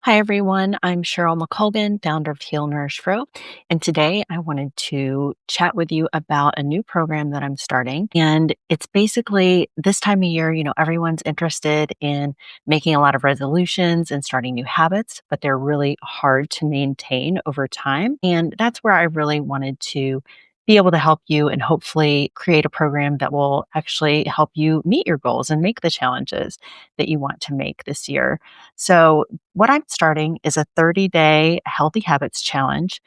Hi, everyone. I'm Cheryl McColgan, founder of Heal Nourish Grow. And today I wanted to chat with you about a new program that I'm starting. And it's basically this time of year, everyone's interested in making a lot of resolutions and starting new habits, but they're really hard to maintain over time. And that's where I really wanted to be able to help you and hopefully create a program that will actually help you meet your goals and make the challenges that you want to make this year. So, what I'm starting is a 30-day healthy habits challenge.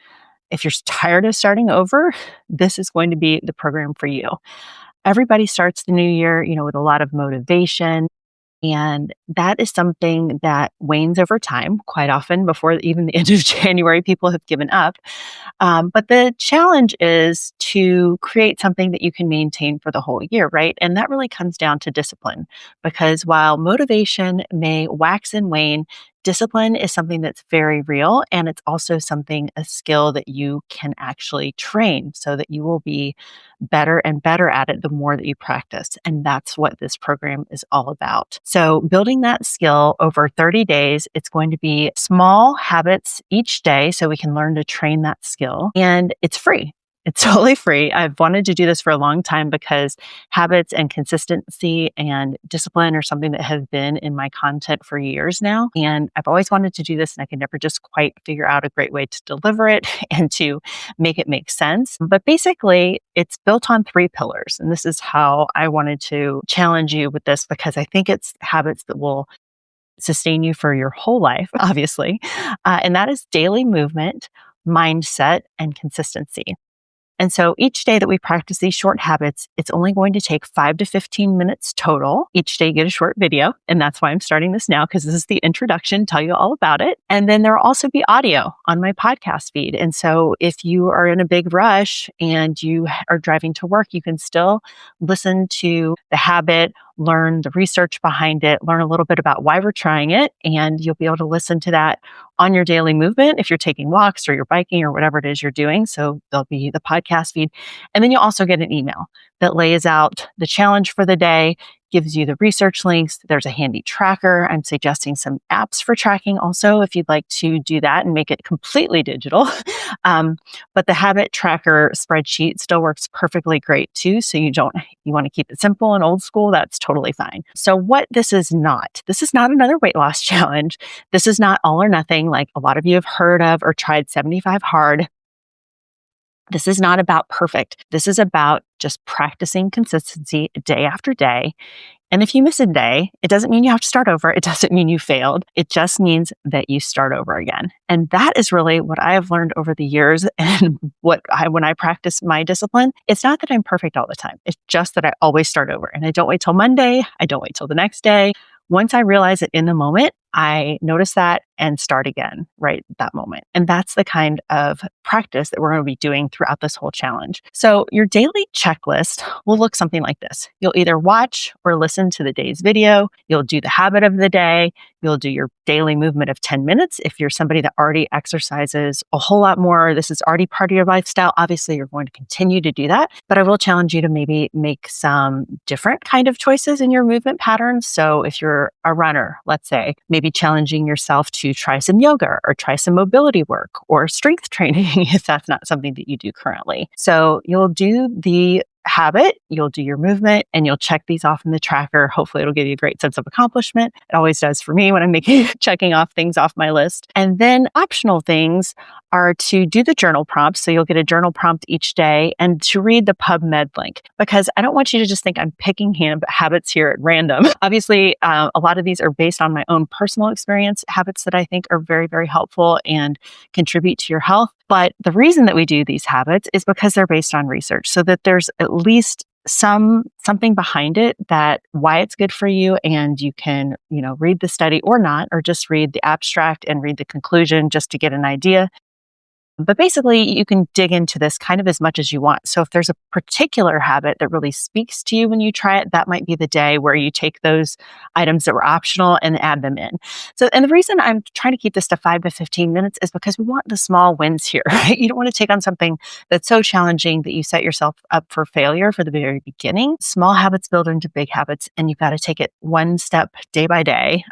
If you're tired of starting over, this is going to be the program for you. Everybody starts the new year, with a lot of motivation, and that is something that wanes over time. Quite often, before even the end of January, people have given up. But the challenge is to create something that you can maintain for the whole year, right? And that really comes down to discipline, because while motivation may wax and wane, discipline is something that's very real. And it's also a skill that you can actually train so that you will be better and better at it the more that you practice. And that's what this program is all about. So, building that skill over 30 days, it's going to be small habits each day so we can learn to train that skill. And it's free. It's totally free. I've wanted to do this for a long time because habits and consistency and discipline are something that has been in my content for years now. And I've always wanted to do this, and I could never just quite figure out a great way to deliver it and to make it make sense. But basically, it's built on three pillars. And this is how I wanted to challenge you with this, because I think it's habits that will sustain you for your whole life, obviously. And that is daily movement, mindset, and consistency. And so each day that we practice these short habits, it's only going to take 5 to 15 minutes total. Each day you get a short video. And that's why I'm starting this now, because this is the introduction, tell you all about it. And then there will also be audio on my podcast feed. And so if you are in a big rush and you are driving to work, you can still listen to the habit, learn the research behind it, learn a little bit about why we're trying it. And you'll be able to listen to that on your daily movement if you're taking walks or you're biking or whatever it is you're doing. So there'll be the podcast feed. And then you'll also get an email that lays out the challenge for the day, gives you the research links. There's a handy tracker. I'm suggesting some apps for tracking also, if you'd like to do that and make it completely digital. But the habit tracker spreadsheet still works perfectly great too. So you want to keep it simple and old school, that's totally fine. So what this is not another weight loss challenge. This is not all or nothing like a lot of you have heard of or tried 75 hard. This is not about perfect. This is about just practicing consistency day after day. And if you miss a day, it doesn't mean you have to start over. It doesn't mean you failed. It just means that you start over again. And that is really what I have learned over the years and when I practice my discipline. It's not that I'm perfect all the time. It's just that I always start over, and I don't wait till Monday. I don't wait till the next day. Once I realize it in the moment, I notice that and start again right at that moment. And that's the kind of practice that we're going to be doing throughout this whole challenge. So your daily checklist will look something like this. You'll either watch or listen to the day's video. You'll do the habit of the day. You'll do your daily movement of 10 minutes. If you're somebody that already exercises a whole lot more, this is already part of your lifestyle. Obviously, you're going to continue to do that, but I will challenge you to maybe make some different kind of choices in your movement patterns. So if you're a runner, let's say, maybe challenging yourself to try some yoga or try some mobility work or strength training if that's not something that you do currently. So you'll do the habit, you'll do your movement, and you'll check these off in the tracker. Hopefully it'll give you a great sense of accomplishment. It always does for me when I'm checking off things off my list. And then optional things are to do the journal prompts. So you'll get a journal prompt each day and to read the PubMed link, because I don't want you to just think I'm picking habits here at random. Obviously, a lot of these are based on my own personal experience, habits that I think are very, very helpful and contribute to your health. But the reason that we do these habits is because they're based on research, so that there's at least something behind it, that why it's good for you, and you can, read the study or not, or just read the abstract and read the conclusion just to get an idea. But basically, you can dig into this kind of as much as you want. So if there's a particular habit that really speaks to you when you try it, that might be the day where you take those items that were optional and add them in. So, and the reason I'm trying to keep this to 5 to 15 minutes is because we want the small wins here, right? You don't want to take on something that's so challenging that you set yourself up for failure for the very beginning. Small habits build into big habits, and you've got to take it one step day by day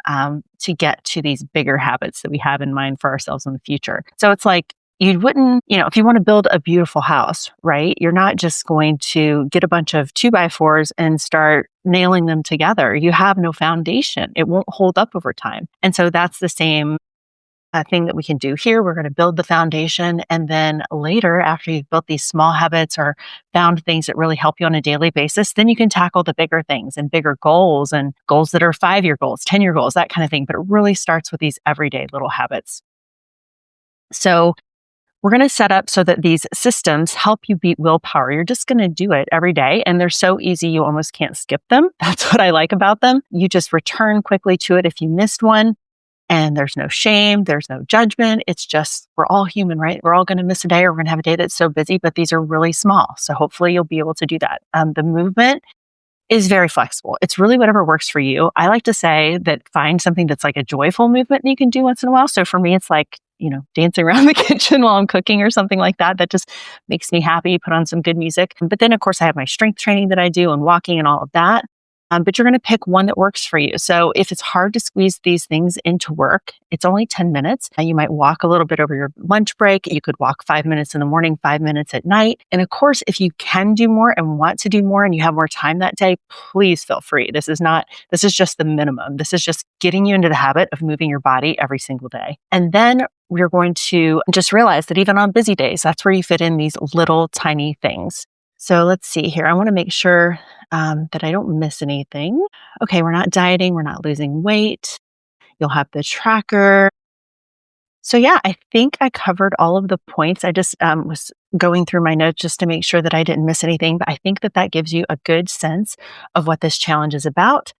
to get to these bigger habits that we have in mind for ourselves in the future. So it's like, you wouldn't, if you want to build a beautiful house, right? You're not just going to get a bunch of 2x4s and start nailing them together. You have no foundation. It won't hold up over time. And so that's the same thing that we can do here. We're going to build the foundation. And then later, after you've built these small habits or found things that really help you on a daily basis, then you can tackle the bigger things and bigger goals and goals that are 5-year goals, 10-year goals, that kind of thing. But it really starts with these everyday little habits. So we're going to set up so that these systems help you beat willpower. You're just going to do it every day. And they're so easy, you almost can't skip them. That's what I like about them. You just return quickly to it if you missed one. And there's no shame. There's no judgment. It's just, we're all human, right? We're all going to miss a day, or we're going to have a day that's so busy, but these are really small. So hopefully you'll be able to do that. The movement is very flexible. It's really whatever works for you. I like to say that find something that's like a joyful movement that you can do once in a while. So for me, it's like, dancing around the kitchen while I'm cooking or something like that. That just makes me happy. Put on some good music. But then, of course, I have my strength training that I do and walking and all of that. But you're going to pick one that works for you. So if it's hard to squeeze these things into work, it's only 10 minutes. You might walk a little bit over your lunch break. You could walk 5 minutes in the morning, 5 minutes at night. And of course, if you can do more and want to do more and you have more time that day, please feel free. This is just the minimum. This is just getting you into the habit of moving your body every single day. And then we're going to just realize that even on busy days, that's where you fit in these little tiny things. So let's see here. I want to make sure that I don't miss anything. Okay, we're not dieting. We're not losing weight. You'll have the tracker. So yeah, I think I covered all of the points. I just was going through my notes just to make sure that I didn't miss anything. But I think that gives you a good sense of what this challenge is about.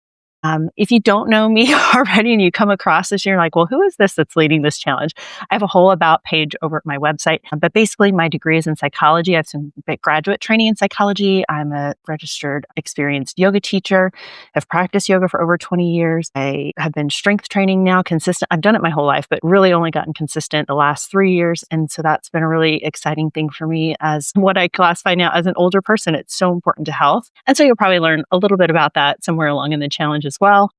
If you don't know me already and you come across this, you're like, well, who is this that's leading this challenge? I have a whole about page over at my website. But basically, my degree is in psychology. I have some graduate training in psychology. I'm a registered experienced yoga teacher. I've practiced yoga for over 20 years. I have been strength training now consistent. I've done it my whole life, but really only gotten consistent the last 3 years. And so that's been a really exciting thing for me as what I classify now as an older person. It's so important to health. And so you'll probably learn a little bit about that somewhere along in the challenge as well.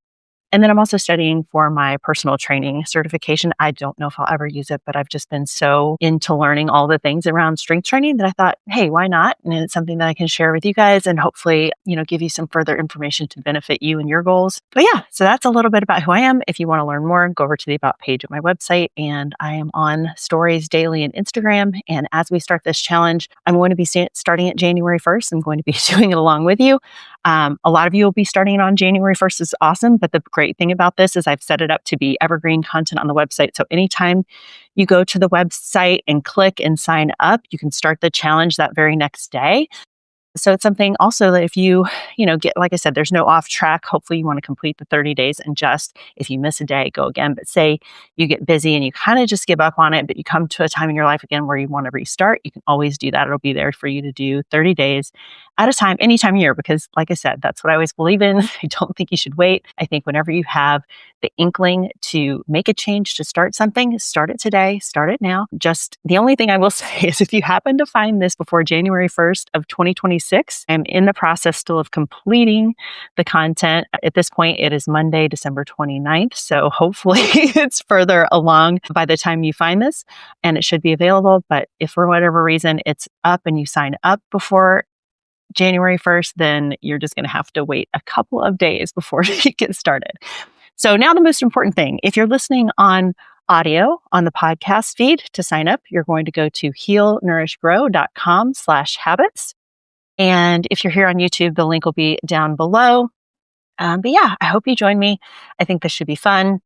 And then I'm also studying for my personal training certification. I don't know if I'll ever use it, but I've just been so into learning all the things around strength training that I thought, hey, why not? And it's something that I can share with you guys and hopefully, give you some further information to benefit you and your goals. But yeah, so that's a little bit about who I am. If you want to learn more, go over to the About page at my website. And I am on stories daily on Instagram. And as we start this challenge, I'm going to be starting it January 1st. I'm going to be doing it along with you. A lot of you will be starting it on January 1st. Is awesome. But the great thing about this is I've set it up to be evergreen content on the website. So anytime you go to the website and click and sign up, you can start the challenge that very next day. So it's something also that if you, get, like I said, there's no off track. Hopefully you want to complete the 30 days and just, if you miss a day, go again. But say you get busy and you kind of just give up on it, but you come to a time in your life again where you want to restart, you can always do that. It'll be there for you to do 30 days at a time, anytime of year, because like I said, that's what I always believe in. I don't think you should wait. I think whenever you have the inkling to make a change, to start something, start it today, start it now. Just the only thing I will say is if you happen to find this before January 1st of 2026, I'm in the process still of completing the content. At this point, it is Monday, December 29th. So hopefully it's further along by the time you find this and it should be available. But if for whatever reason it's up and you sign up before January 1st, then you're just going to have to wait a couple of days before you get started. So now the most important thing, if you're listening on audio on the podcast feed to sign up, you're going to go to healnourishgrow.com/habits. And if you're here on YouTube, the link will be down below. But yeah, I hope you join me. I think this should be fun.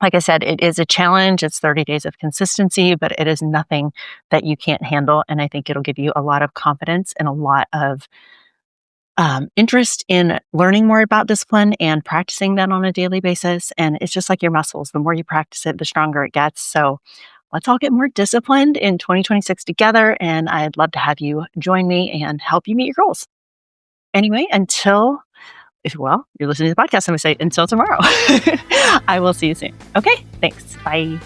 Like I said, it is a challenge. It's 30 days of consistency, but it is nothing that you can't handle. And I think it'll give you a lot of confidence and a lot of interest in learning more about discipline and practicing that on a daily basis. And it's just like your muscles. The more you practice it, the stronger it gets. So let's all get more disciplined in 2026 together. And I'd love to have you join me and help you meet your goals. Anyway, if you're listening to the podcast, I'm going to say until tomorrow. I will see you soon. Okay, thanks. Bye.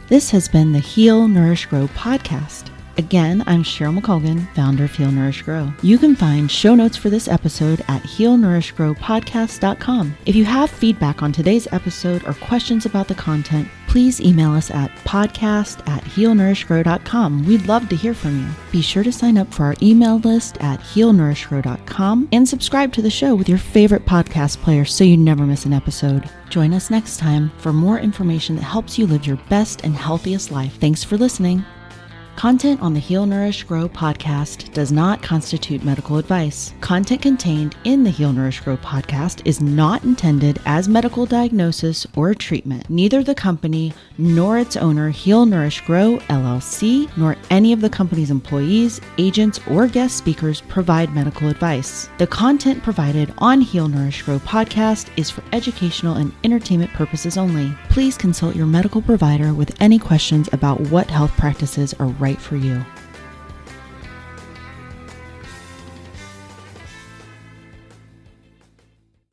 This has been the Heal, Nourish, Grow podcast. Again, I'm Cheryl McColgan, founder of Heal, Nourish, Grow. You can find show notes for this episode at healnourishgrowpodcast.com. If you have feedback on today's episode or questions about the content, please email us at podcast@healnourishgrow.com. We'd love to hear from you. Be sure to sign up for our email list at healnourishgrow.com and subscribe to the show with your favorite podcast player so you never miss an episode. Join us next time for more information that helps you live your best and healthiest life. Thanks for listening. Content on the Heal, Nourish, Grow podcast does not constitute medical advice. Content contained in the Heal, Nourish, Grow podcast is not intended as medical diagnosis or treatment. Neither the company nor its owner, Heal, Nourish, Grow, LLC, nor any of the company's employees, agents, or guest speakers provide medical advice. The content provided on Heal, Nourish, Grow podcast is for educational and entertainment purposes only. Please consult your medical provider with any questions about what health practices are right for you.